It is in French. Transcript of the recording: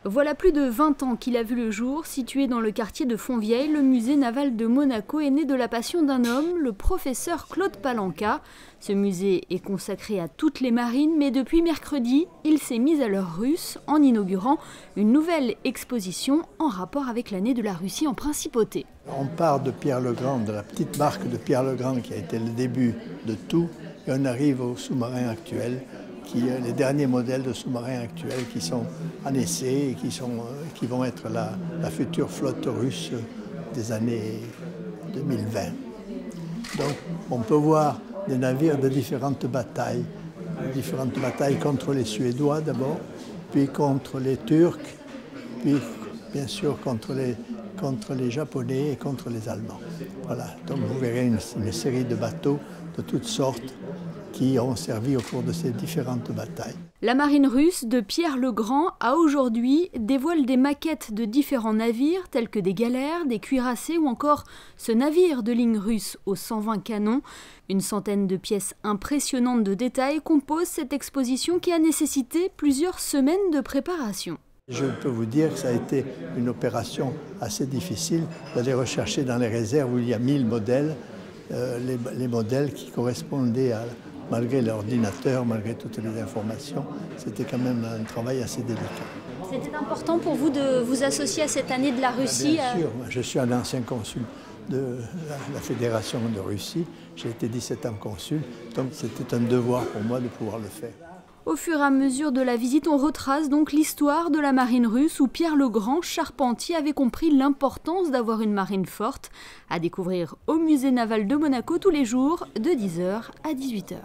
Voilà plus de 20 ans qu'il a vu le jour. Situé dans le quartier de Fontvieille, le musée naval de Monaco est né de la passion d'un homme, le professeur Claude Palanca. Ce musée est consacré à toutes les marines, mais depuis mercredi, il s'est mis à l'heure russe en inaugurant une nouvelle exposition en rapport avec l'année de la Russie en principauté. On part de Pierre le Grand, de la petite marque de Pierre le Grand qui a été le début de tout, et on arrive aux sous-marins actuels, les derniers modèles de sous-marins actuels qui sont en essai et qui vont être la future flotte russe des années 2020. Donc on peut voir des navires de différentes batailles contre les Suédois d'abord, puis contre les Turcs, puis bien sûr contre les Japonais et contre les Allemands. Voilà, donc vous verrez une série de bateaux de toutes sortes qui ont servi au cours de ces différentes batailles. La marine russe de Pierre le Grand a aujourd'hui dévoile des maquettes de différents navires tels que des galères, des cuirassés ou encore ce navire de ligne russe aux 120 canons. Une centaine de pièces impressionnantes de détails composent cette exposition qui a nécessité plusieurs semaines de préparation. Je peux vous dire que ça a été une opération assez difficile d'aller rechercher dans les réserves où il y a 1000 modèles, les modèles qui correspondaient à, malgré l'ordinateur, malgré toutes les informations, c'était quand même un travail assez délicat. C'était important pour vous de vous associer à cette année de la Russie? Bien sûr, je suis un ancien consul de la Fédération de Russie, j'ai été 17 ans consul, donc c'était un devoir pour moi de pouvoir le faire. Au fur et à mesure de la visite, on retrace donc l'histoire de la marine russe où Pierre le Grand, charpentier, avait compris l'importance d'avoir une marine forte. À découvrir au musée naval de Monaco tous les jours de 10h à 18h.